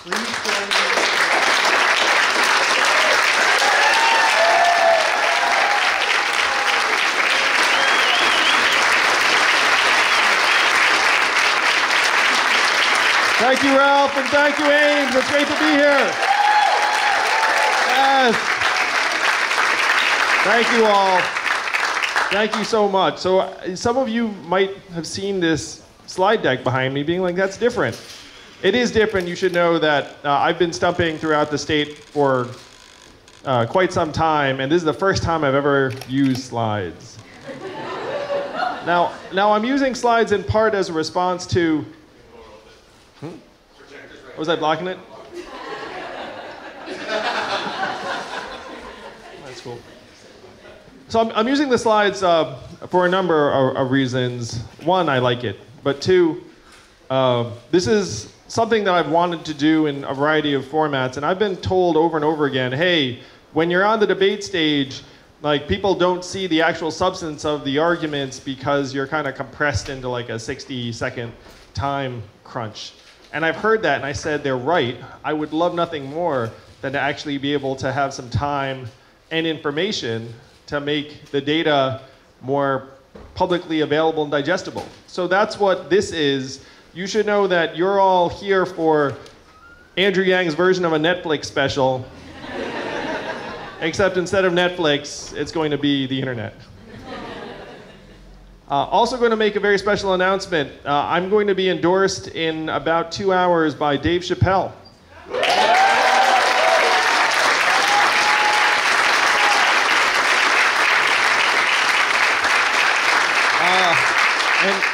Please join me. Thank you, Ralph, and thank you, Ames. It's great to be here. Yes. Thank you all. Thank you so much. So some of you might have seen this slide deck behind me being like, that's different. It is different. You should know that I've been stumping throughout the state for quite some time, and this is the first time I've ever used slides. Now I'm using slides in part as a response to... Was I blocking it? That's cool. So I'm using the slides for a number of reasons. One, I like it. But two, this is something that I've wanted to do in a variety of formats. And I've been told over and over again, hey, when you're on the debate stage, like, people don't see the actual substance of the arguments because you're kind of compressed into like a 60-second time crunch. And I've heard that, and I said, they're right. I would love nothing more than to actually be able to have some time and information to make the data more publicly available and digestible. So that's what this is. You should know that you're all here for Andrew Yang's version of a Netflix special, except instead of Netflix, it's going to be the internet. Also going to make a very special announcement. I'm going to be endorsed in about 2 hours by Dave Chappelle.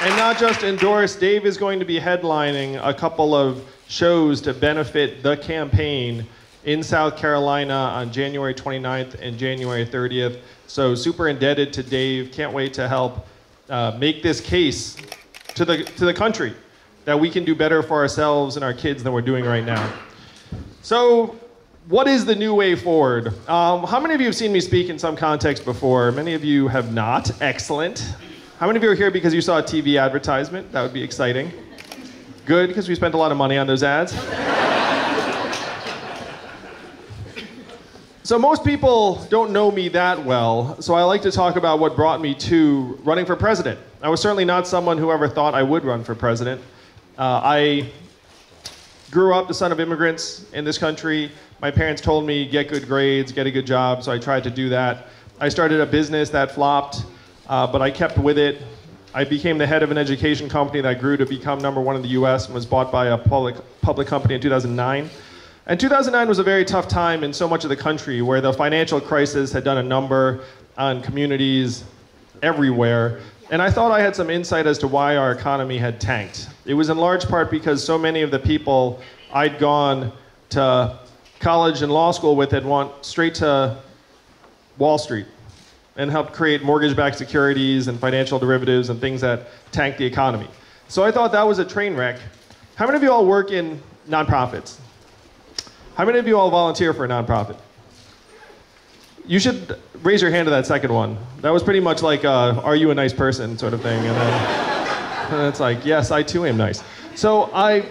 And not just endorsed, Dave is going to be headlining a couple of shows to benefit the campaign in South Carolina on January 29th and January 30th. So super indebted to Dave. Can't wait to help make this case to the country that we can do better for ourselves and our kids than we're doing right now. So what is the new way forward? How many of you have seen me speak in some context before? Many of you have not. Excellent. How many of you are here because you saw a TV advertisement? That would be exciting. Good, because we spent a lot of money on those ads. So most people don't know me that well, so I like to talk about what brought me to running for president. I was certainly not someone who ever thought I would run for president. I grew up the son of immigrants in this country. My parents told me, get good grades, get a good job, so I tried to do that. I started a business that flopped, but I kept with it. I became the head of an education company that grew to become #1 in the US and was bought by a public company in 2009. And 2009 was a very tough time in so much of the country, where the financial crisis had done a number on communities everywhere. And I thought I had some insight as to why our economy had tanked. It was in large part because so many of the people I'd gone to college and law school with had went straight to Wall Street and helped create mortgage-backed securities and financial derivatives and things that tanked the economy. So I thought that was a train wreck. How many of you all work in nonprofits? How many of you all volunteer for a nonprofit? You should raise your hand to that second one. That was pretty much like, are you a nice person sort of thing. And it's like, yes, I too am nice. So I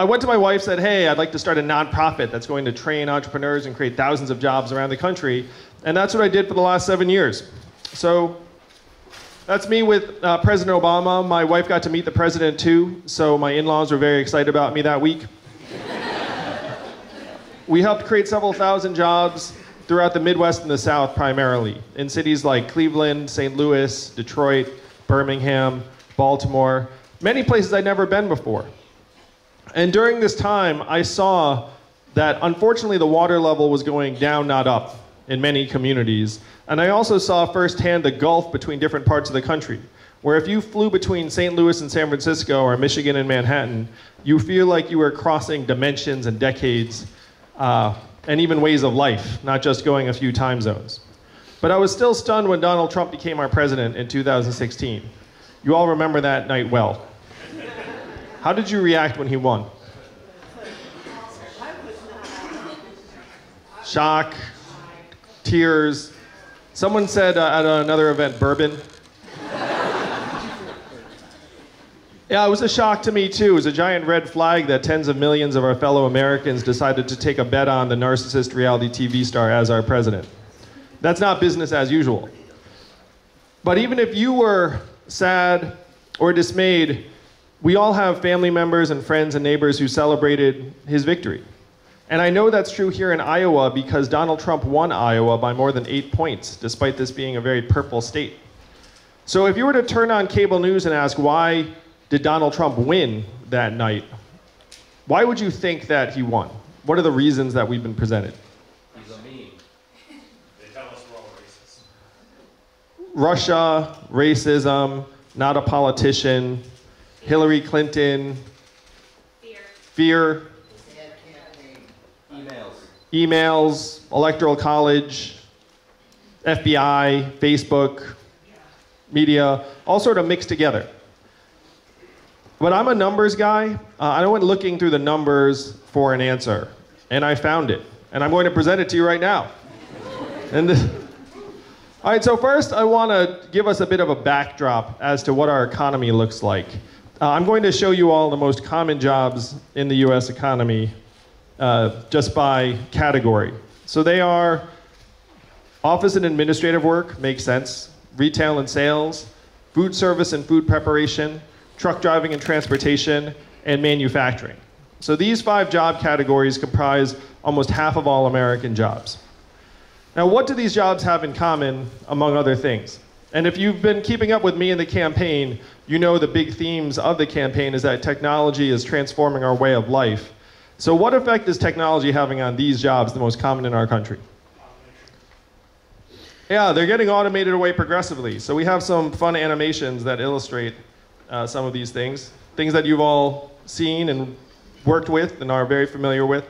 went to my wife, said, hey, I'd like to start a nonprofit that's going to train entrepreneurs and create thousands of jobs around the country. And that's what I did for the last 7 years. So that's me with President Obama. My wife got to meet the president too, so my in-laws were very excited about me that week. We helped create several thousand jobs throughout the Midwest and the South primarily, in cities like Cleveland, St. Louis, Detroit, Birmingham, Baltimore, many places I'd never been before. And during this time, I saw that unfortunately the water level was going down, not up, in many communities. And I also saw firsthand the gulf between different parts of the country, where if you flew between St. Louis and San Francisco or Michigan and Manhattan, you feel like you were crossing dimensions and decades and even ways of life, not just going a few time zones. But I was still stunned when Donald Trump became our president in 2016. You all remember that night well. How did you react when he won? Shock, tears. Someone said at another event, bourbon. Yeah, it was a shock to me too. It was a giant red flag that tens of millions of our fellow Americans decided to take a bet on the narcissist reality TV star as our president. That's not business as usual. But even if you were sad or dismayed, we all have family members and friends and neighbors who celebrated his victory. And I know that's true here in Iowa because Donald Trump won Iowa by more than 8 points, despite this being a very purple state. So if you were to turn on cable news and ask why did Donald Trump win that night, why would you think that he won? What are the reasons that we've been presented? He's a meme. They tell us we're all racist. Russia, racism, not a politician, Hillary Clinton, fear, emails, electoral college, FBI, Facebook, media, all sort of mixed together. But I'm a numbers guy. I went looking through the numbers for an answer, and I found it. And I'm going to present it to you right now. All right, so first I want to give us a bit of a backdrop as to what our economy looks like. I'm going to show you all the most common jobs in the US economy just by category. So they are office and administrative work, makes sense, retail and sales, food service and food preparation, truck driving and transportation, and manufacturing. So these 5 job categories comprise almost half of all American jobs. Now, what do these jobs have in common, among other things? And if you've been keeping up with me in the campaign, you know the big themes of the campaign is that technology is transforming our way of life. So what effect is technology having on these jobs, the most common in our country? Yeah, they're getting automated away progressively. So we have some fun animations that illustrate some of these things that you've all seen and worked with and are very familiar with.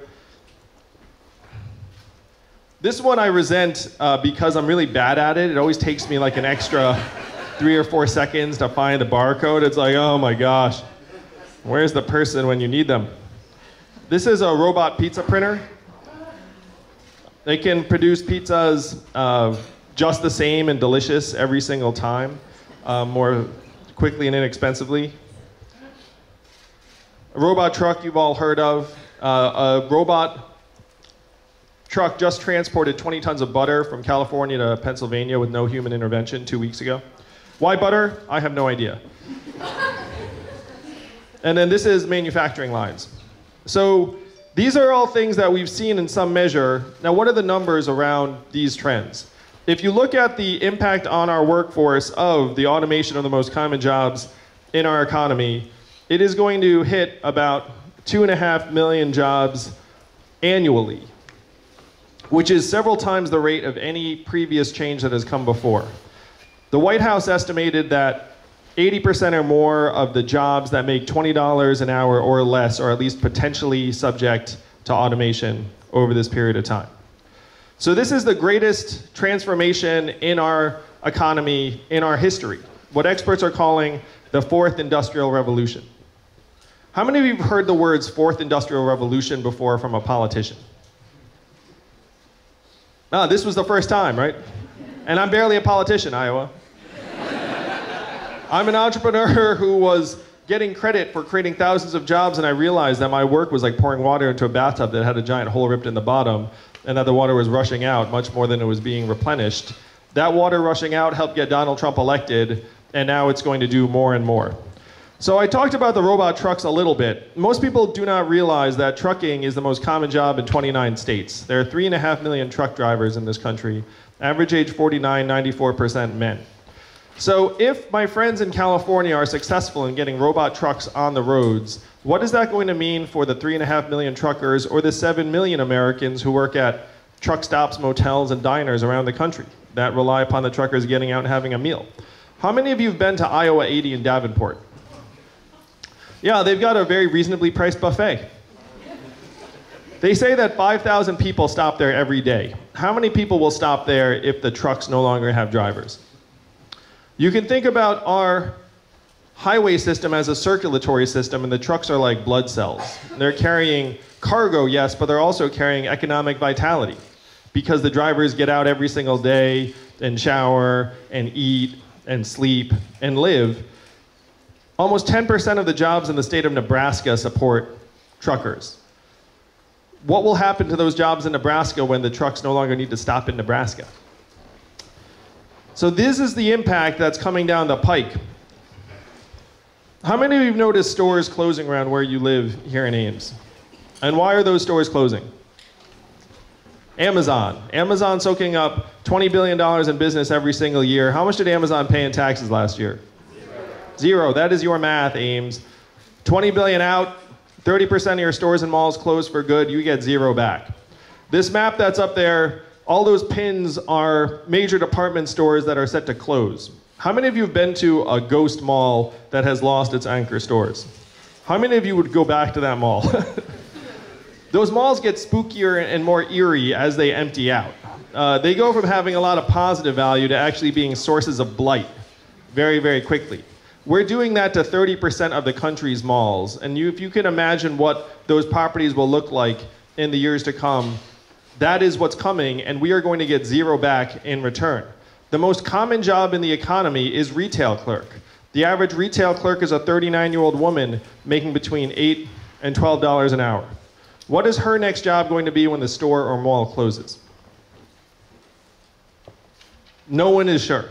This one I resent because I'm really bad at it. It always takes me like an extra 3 or 4 seconds to find the barcode. It's like, oh my gosh, where's the person when you need them? This is a robot pizza printer. They can produce pizzas just the same and delicious every single time, more quickly and inexpensively. A robot truck you've all heard of. A robot truck just transported 20 tons of butter from California to Pennsylvania with no human intervention 2 weeks ago. Why butter? I have no idea. And then this is manufacturing lines. So these are all things that we've seen in some measure. Now, what are the numbers around these trends? If you look at the impact on our workforce of the automation of the most common jobs in our economy, it is going to hit about 2.5 million jobs annually, which is several times the rate of any previous change that has come before. The White House estimated that 80% or more of the jobs that make $20 an hour or less are at least potentially subject to automation over this period of time. So this is the greatest transformation in our economy in our history, what experts are calling the 4th Industrial Revolution. How many of you have heard the words 4th Industrial Revolution before from a politician? No, this was the first time, right? And I'm barely a politician, Iowa. I'm an entrepreneur who was getting credit for creating thousands of jobs, and I realized that my work was like pouring water into a bathtub that had a giant hole ripped in the bottom, and that the water was rushing out much more than it was being replenished. That water rushing out helped get Donald Trump elected, and now it's going to do more and more. So I talked about the robot trucks a little bit. Most people do not realize that trucking is the most common job in 29 states. There are 3.5 million truck drivers in this country, average age 49, 94% men. So if my friends in California are successful in getting robot trucks on the roads, what is that going to mean for the 3.5 million truckers or the 7 million Americans who work at truck stops, motels, and diners around the country that rely upon the truckers getting out and having a meal? How many of you have been to Iowa 80 in Davenport? Yeah, they've got a very reasonably priced buffet. They say that 5,000 people stop there every day. How many people will stop there if the trucks no longer have drivers? You can think about our highway system as a circulatory system, and the trucks are like blood cells. They're carrying cargo, yes, but they're also carrying economic vitality because the drivers get out every single day and shower and eat and sleep and live. Almost 10% of the jobs in the state of Nebraska support truckers. What will happen to those jobs in Nebraska when the trucks no longer need to stop in Nebraska? So this is the impact that's coming down the pike. How many of you have noticed stores closing around where you live here in Ames? And why are those stores closing? Amazon. Amazon soaking up $20 billion in business every single year. How much did Amazon pay in taxes last year? Zero. That is your math, Ames. 20 billion out, 30% of your stores and malls closed for good, you get zero back. This map that's up there, all those pins are major department stores that are set to close. How many of you have been to a ghost mall that has lost its anchor stores? How many of you would go back to that mall? Those malls get spookier and more eerie as they empty out. They go from having a lot of positive value to actually being sources of blight very, very quickly. We're doing that to 30% of the country's malls. And if you can imagine what those properties will look like in the years to come, that is what's coming, and we are going to get zero back in return. The most common job in the economy is retail clerk. The average retail clerk is a 39-year-old woman making between $8 and $12 an hour. What is her next job going to be when the store or mall closes? No one is sure.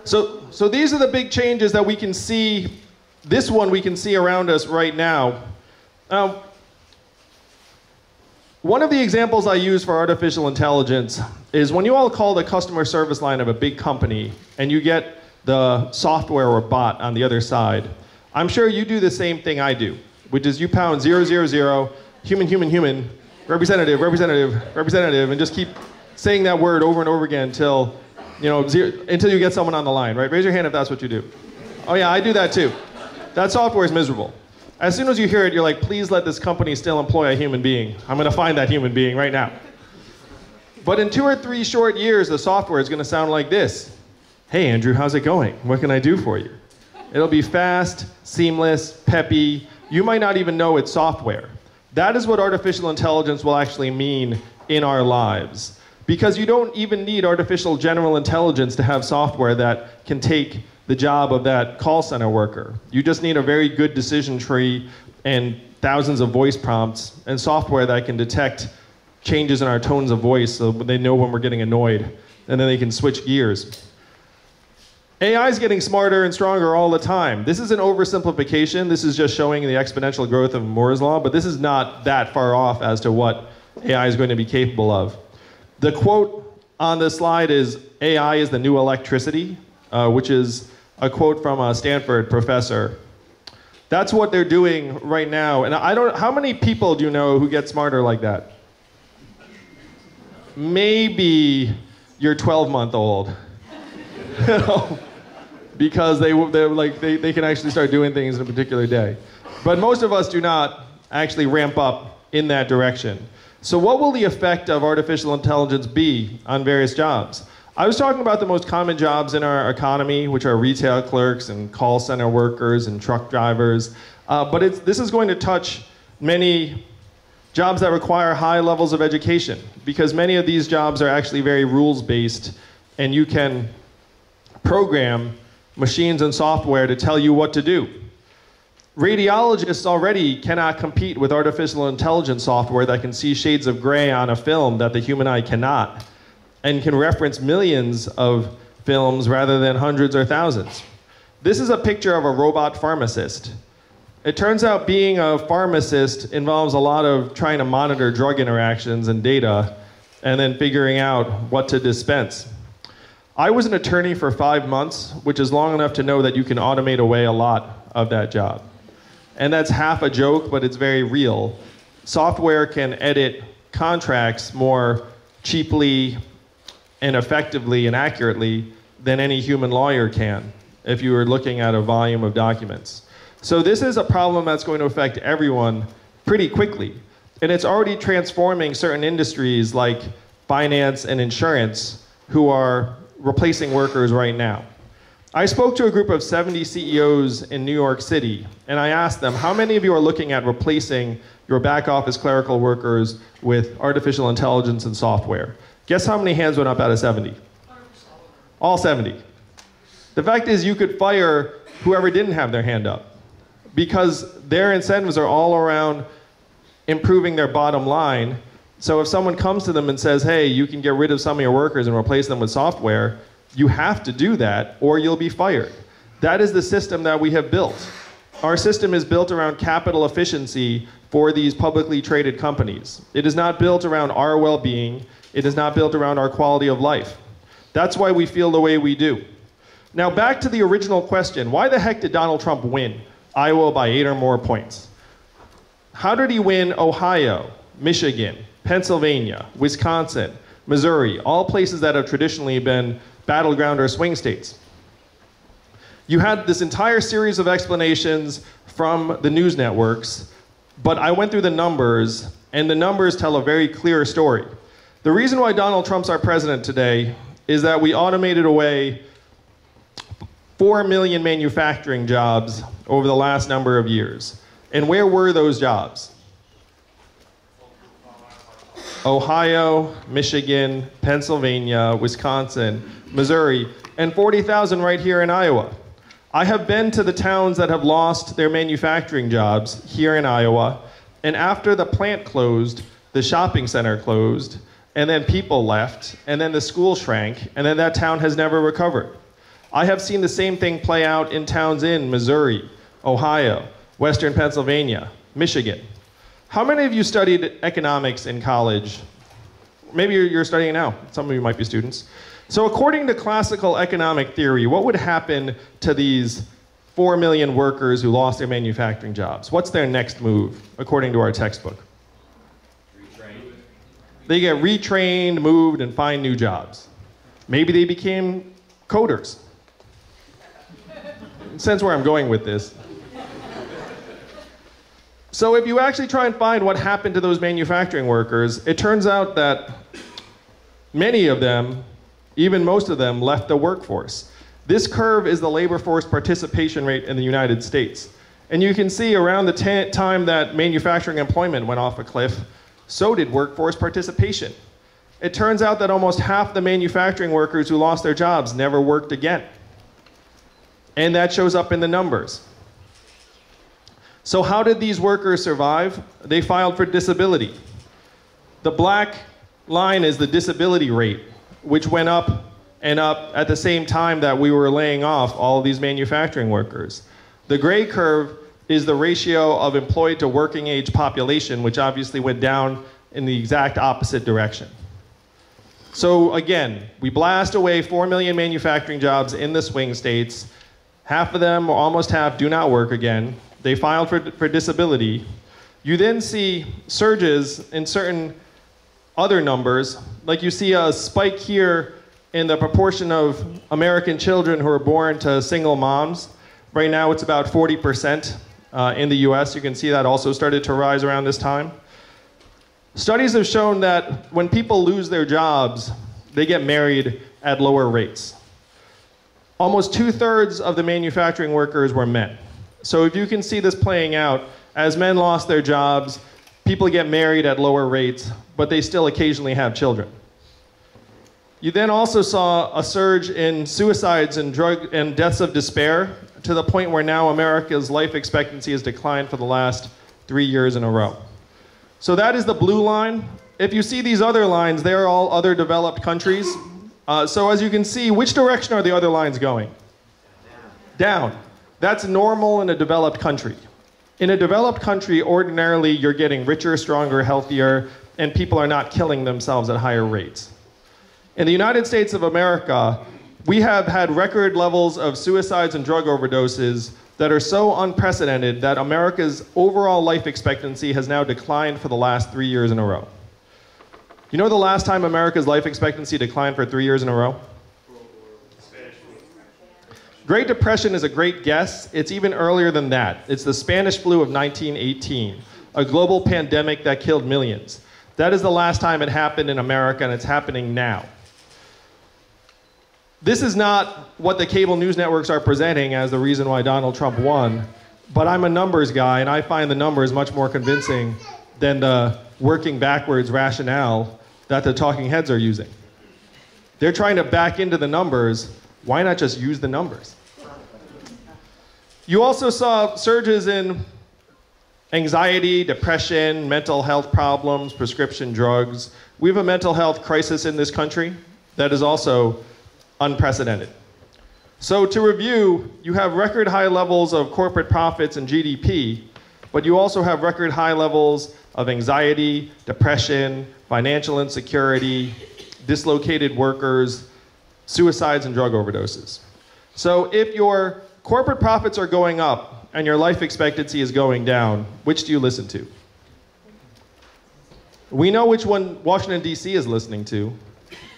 So these are the big changes that we can see. This one we can see around us right now. One of the examples I use for artificial intelligence is when you all call the customer service line of a big company and you get the software or bot on the other side. I'm sure you do the same thing I do, which is you pound 000, human, representative, and just keep saying that word over and over again until you get someone on the line, right? Raise your hand if that's what you do. Oh yeah, I do that too. That software is miserable. As soon as you hear it, you're like, please let this company still employ a human being. I'm going to find that human being right now. But in 2 or 3 short years, the software is going to sound like this. Hey, Andrew, how's it going? What can I do for you? It'll be fast, seamless, peppy. You might not even know it's software. That is what artificial intelligence will actually mean in our lives. Because you don't even need artificial general intelligence to have software that can take the job of that call center worker. You just need a very good decision tree and thousands of voice prompts and software that can detect changes in our tones of voice so they know when we're getting annoyed, and then they can switch gears. AI is getting smarter and stronger all the time. This is an oversimplification. This is just showing the exponential growth of Moore's law, but this is not that far off as to what AI is going to be capable of. The quote on this slide is, AI is the new electricity, which is a quote from a Stanford professor. That's what they're doing right now. And how many people do you know who get smarter like that? Maybe your 12-month-old. Because they can actually start doing things in a particular day. But most of us do not actually ramp up in that direction. So what will the effect of artificial intelligence be on various jobs? I was talking about the most common jobs in our economy, which are retail clerks and call center workers and truck drivers. But this is going to touch many jobs that require high levels of education, because many of these jobs are actually very rules-based, and you can program machines and software to tell you what to do. Radiologists already cannot compete with artificial intelligence software that can see shades of gray on a film that the human eye cannot, and can reference millions of films rather than hundreds or thousands. This is a picture of a robot pharmacist. It turns out being a pharmacist involves a lot of trying to monitor drug interactions and data, and then figuring out what to dispense. I was an attorney for 5 months, which is long enough to know that you can automate away a lot of that job. And that's half a joke, but it's very real. Software can edit contracts more cheaply and effectively and accurately than any human lawyer can if you were looking at a volume of documents. So this is a problem that's going to affect everyone pretty quickly. And it's already transforming certain industries like finance and insurance, who are replacing workers right now. I spoke to a group of 70 CEOs in New York City, and I asked them, how many of you are looking at replacing your back office clerical workers with artificial intelligence and software? Guess how many hands went up out of 70? All 70. The fact is you could fire whoever didn't have their hand up because their incentives are all around improving their bottom line. So if someone comes to them and says, hey, you can get rid of some of your workers and replace them with software, you have to do that or you'll be fired. That is the system that we have built. Our system is built around capital efficiency for these publicly traded companies. It is not built around our well-being. It is not built around our quality of life. That's why we feel the way we do. Now back to the original question, why the heck did Donald Trump win Iowa by 8 or more points? How did he win Ohio, Michigan, Pennsylvania, Wisconsin, Missouri, all places that have traditionally been battleground or swing states? You had this entire series of explanations from the news networks, but I went through the numbers, and the numbers tell a very clear story. The reason why Donald Trump's our president today is that we automated away 4 million manufacturing jobs over the last number of years. And where were those jobs? Ohio, Michigan, Pennsylvania, Wisconsin, Missouri, and 40,000 right here in Iowa. I have been to the towns that have lost their manufacturing jobs here in Iowa, and after the plant closed, the shopping center closed, and then people left, and then the school shrank, and then that town has never recovered. I have seen the same thing play out in towns in Missouri, Ohio, Western Pennsylvania, Michigan. How many of you studied economics in college? Maybe you're studying now. Some of you might be students. So according to classical economic theory, what would happen to these 4 million workers who lost their manufacturing jobs? What's their next move, according to our textbook? Retrained. They get retrained, moved, and find new jobs. Maybe they became coders. Sense where I'm going with this. So if you actually try and find what happened to those manufacturing workers, it turns out that many of them, even most of them, left the workforce. This curve is the labor force participation rate in the United States. And you can see around the time that manufacturing employment went off a cliff, so did workforce participation. It turns out that almost half the manufacturing workers who lost their jobs never worked again. And that shows up in the numbers. So how did these workers survive? They filed for disability. The black line is the disability rate, which went up and up at the same time that we were laying off all of these manufacturing workers. The gray curve is the ratio of employed to working age population, which obviously went down in the exact opposite direction. So again, we blast away 4 million manufacturing jobs in the swing states. Half of them, or almost half, do not work again. They filed for disability. You then see surges in certain other numbers, like you see a spike here in the proportion of American children who are born to single moms. Right now it's about 40% in the US. You can see that also started to rise around this time. Studies have shown that when people lose their jobs, they get married at lower rates. Almost 2/3 of the manufacturing workers were men. So if you can see this playing out, as men lost their jobs, people get married at lower rates, but they still occasionally have children. You then also saw a surge in suicides and drug and deaths of despair, to the point where now America's life expectancy has declined for the last 3 years in a row. So that is the blue line. If you see these other lines, they're all other developed countries. So as you can see, which direction are the other lines going? Down. That's normal in a developed country. In a developed country, ordinarily, you're getting richer, stronger, healthier, and people are not killing themselves at higher rates. In the United States of America, we have had record levels of suicides and drug overdoses that are so unprecedented that America's overall life expectancy has now declined for the last 3 years in a row. You know the last time America's life expectancy declined for 3 years in a row? Great Depression is a great guess. It's even earlier than that. It's the Spanish flu of 1918, a global pandemic that killed millions. That is the last time it happened in America, and it's happening now. This is not what the cable news networks are presenting as the reason why Donald Trump won, but I'm a numbers guy, and I find the numbers much more convincing than the working backwards rationale that the talking heads are using. They're trying to back into the numbers, Why not just use the numbers? You also saw surges in anxiety, depression, mental health problems, prescription drugs. We have a mental health crisis in this country that is also unprecedented. So to review, you have record high levels of corporate profits and GDP, but you also have record high levels of anxiety, depression, financial insecurity, dislocated workers, suicides, and drug overdoses. So if your corporate profits are going up and your life expectancy is going down, which do you listen to? We know which one Washington, D.C. is listening to.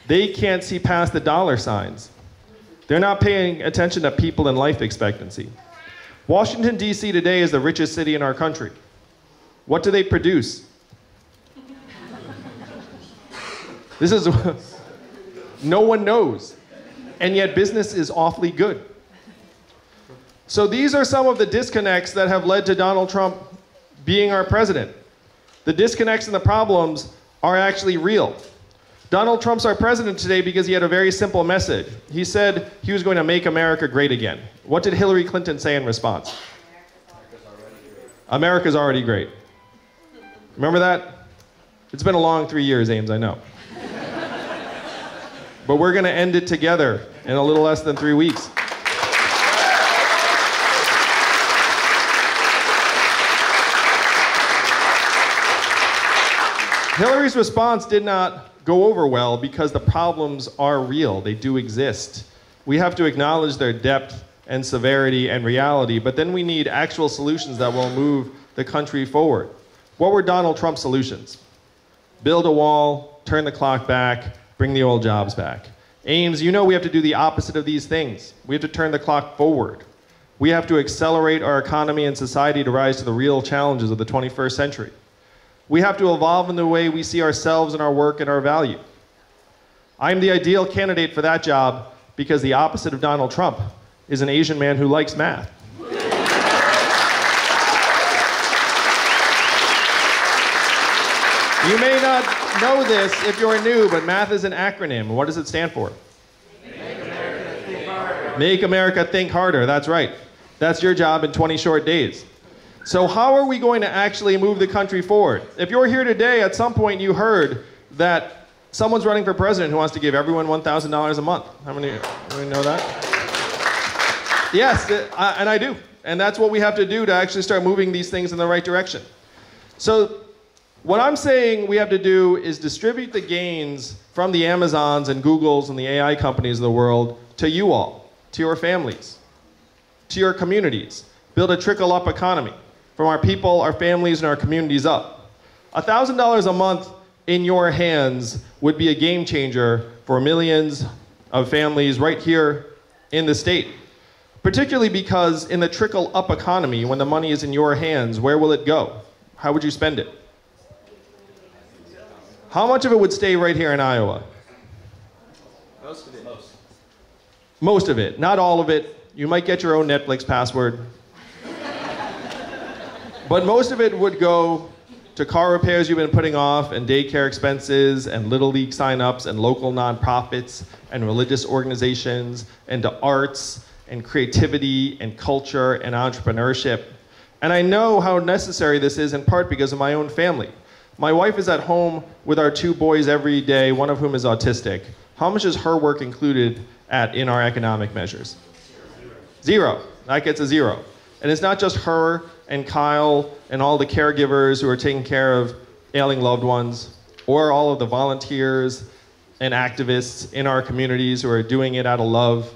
They can't see past the dollar signs. They're not paying attention to people and life expectancy. Washington, D.C. today is the richest city in our country. What do they produce? This is, no one knows. And yet business is awfully good. So these are some of the disconnects that have led to Donald Trump being our president. The disconnects and the problems are actually real. Donald Trump's our president today because he had a very simple message. He said he was going to make America great again. What did Hillary Clinton say in response? America's already great. Remember that? It's been a long 3 years, Ames, I know. But we're going to end it together in a little less than 3 weeks. Hillary's response did not go over well because the problems are real. They do exist. We have to acknowledge their depth and severity and reality, but then we need actual solutions that will move the country forward. What were Donald Trump's solutions? Build a wall, turn the clock back, bring the old jobs back. Ames, you know we have to do the opposite of these things. We have to turn the clock forward. We have to accelerate our economy and society to rise to the real challenges of the 21st century. We have to evolve in the way we see ourselves and our work and our value. I'm the ideal candidate for that job because the opposite of Donald Trump is an Asian man who likes math. You may not know this if you're new, but math is an acronym. What does it stand for? Make America think harder. Make America think harder, that's right. That's your job in 20 short days. So how are we going to actually move the country forward? If you're here today, at some point you heard that someone's running for president who wants to give everyone $1,000 a month. How many know that? Yes, and I do. And that's what we have to do to actually start moving these things in the right direction. So what I'm saying we have to do is distribute the gains from the Amazons and Googles and the AI companies of the world to you all, to your families, to your communities. Build a trickle-up economy from our people, our families, and our communities up. $1,000 a month in your hands would be a game changer for millions of families right here in the state. Particularly because in the trickle-up economy, when the money is in your hands, where will it go? How would you spend it? How much of it would stay right here in Iowa? Most of it. Most of it, not all of it. You might get your own Netflix password. But most of it would go to car repairs you've been putting off, and daycare expenses, and Little League signups, and local nonprofits, and religious organizations, and to arts, and creativity, and culture, and entrepreneurship. And I know how necessary this is in part because of my own family. My wife is at home with our 2 boys every day, one of whom is autistic. How much is her work included in our economic measures? Zero. That gets a 0. And it's not just her and Kyle and all the caregivers who are taking care of ailing loved ones, or all of the volunteers and activists in our communities who are doing it out of love,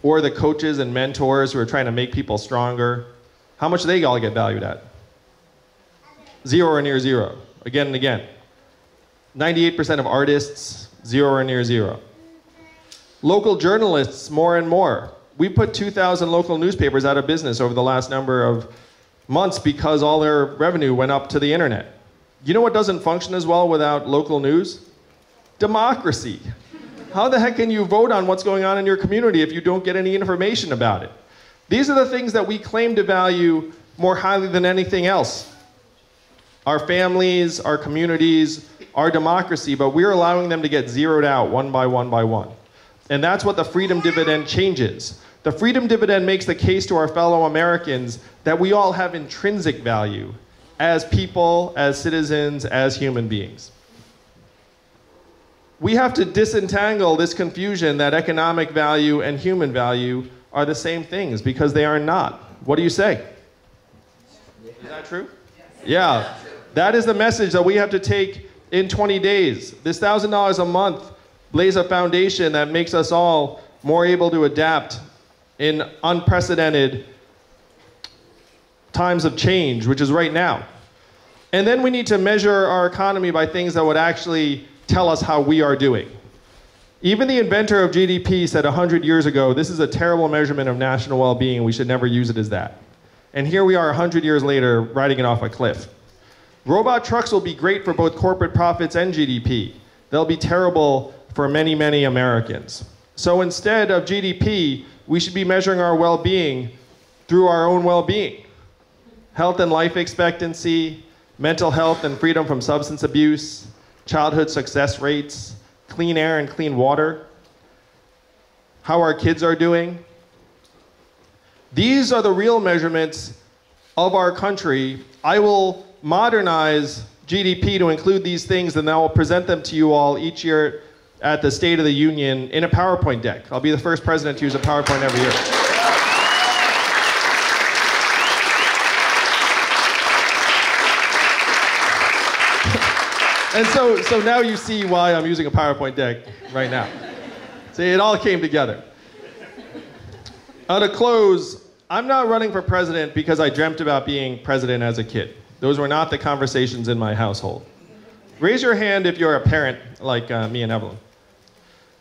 or the coaches and mentors who are trying to make people stronger. How much do they all get valued at? 0 or near 0. Again and again. 98% of artists, 0 or near 0. Local journalists, more and more. We put 2,000 local newspapers out of business over the last number of months because all their revenue went up to the internet. You know what doesn't function as well without local news? Democracy. How the heck can you vote on what's going on in your community if you don't get any information about it? These are the things that we claim to value more highly than anything else. Our families, our communities, our democracy, but we're allowing them to get zeroed out one by one by one. And that's what the freedom dividend changes. The freedom dividend makes the case to our fellow Americans that we all have intrinsic value as people, as citizens, as human beings. We have to disentangle this confusion that economic value and human value are the same things, because they are not. What do you say? Is that true? Yeah. That is the message that we have to take in 20 days. This $1,000 a month lays a foundation that makes us all more able to adapt in unprecedented times of change, which is right now. And then we need to measure our economy by things that would actually tell us how we are doing. Even the inventor of GDP said 100 years ago, this is a terrible measurement of national well-being, we should never use it as that. And here we are 100 years later, riding it off a cliff. Robot trucks will be great for both corporate profits and GDP. They'll be terrible for many, many Americans. So instead of GDP, we should be measuring our well-being through our own well-being. Health and life expectancy, mental health and freedom from substance abuse, childhood success rates, clean air and clean water, how our kids are doing. These are the real measurements of our country. I will modernize GDP to include these things, and I will present them to you all each year at the State of the Union in a PowerPoint deck. I'll be the first president to use a PowerPoint every year. And so now you see why I'm using a PowerPoint deck right now. See, it all came together. To close, I'm not running for president because I dreamt about being president as a kid. Those were not the conversations in my household. Raise your hand if you're a parent like me and Evelyn.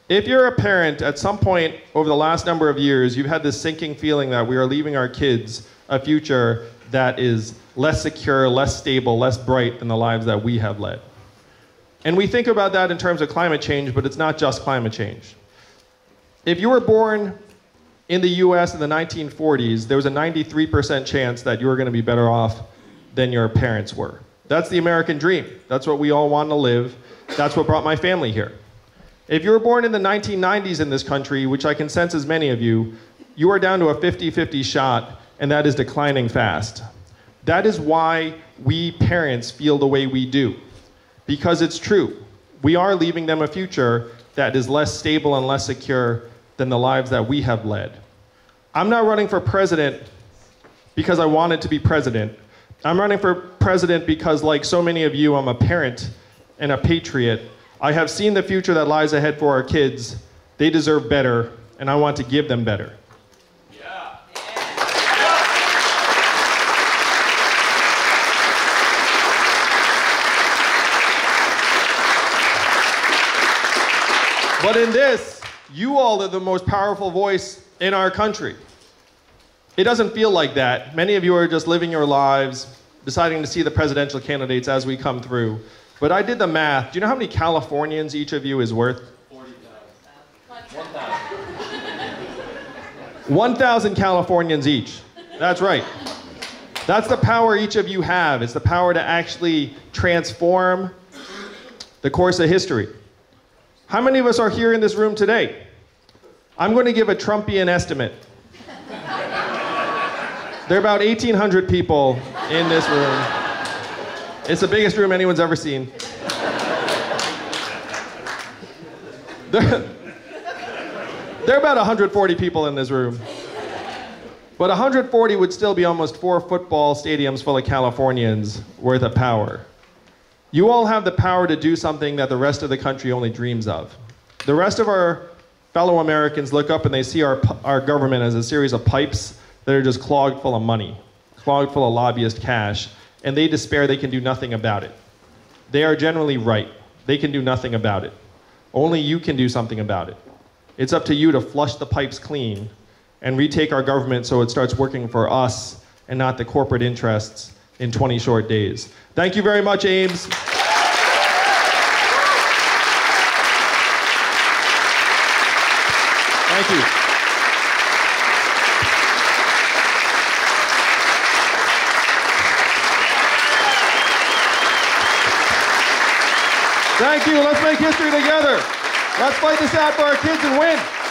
If you're a parent, at some point over the last number of years, you've had this sinking feeling that we are leaving our kids a future that is less secure, less stable, less bright than the lives that we have led. And we think about that in terms of climate change, but it's not just climate change. If you were born in the US in the 1940s, there was a 93% chance that you were going to be better off than your parents were. That's the American dream. That's what we all want to live. That's what brought my family here. If you were born in the 1990s in this country, which I can sense as many of you, you are down to a 50-50 shot, and that is declining fast. That is why we parents feel the way we do. Because it's true. We are leaving them a future that is less stable and less secure than the lives that we have led. I'm not running for president because I wanted to be president. I'm running for president because, like so many of you, I'm a parent and a patriot. I have seen the future that lies ahead for our kids. They deserve better, and I want to give them better. Yeah. But in this, you all are the most powerful voice in our country. It doesn't feel like that. Many of you are just living your lives, deciding to see the presidential candidates as we come through. But I did the math. Do you know how many Californians each of you is worth? 40,000. 1,000 Californians each. That's right. That's the power each of you have. It's the power to actually transform the course of history. How many of us are here in this room today? I'm going to give a Trumpian estimate. There are about 1,800 people in this room. It's the biggest room anyone's ever seen. There are about 140 people in this room. But 140 would still be almost 4 football stadiums full of Californians worth of power. You all have the power to do something that the rest of the country only dreams of. The rest of our fellow Americans look up and they see our government as a series of pipes that are just clogged full of money, clogged full of lobbyist cash, and they despair they can do nothing about it. They are generally right. They can do nothing about it. Only you can do something about it. It's up to you to flush the pipes clean and retake our government so it starts working for us and not the corporate interests in 20 short days. Thank you very much, Ames. Thank you. Thank you. Let's make history together. Let's fight this ad for our kids and win.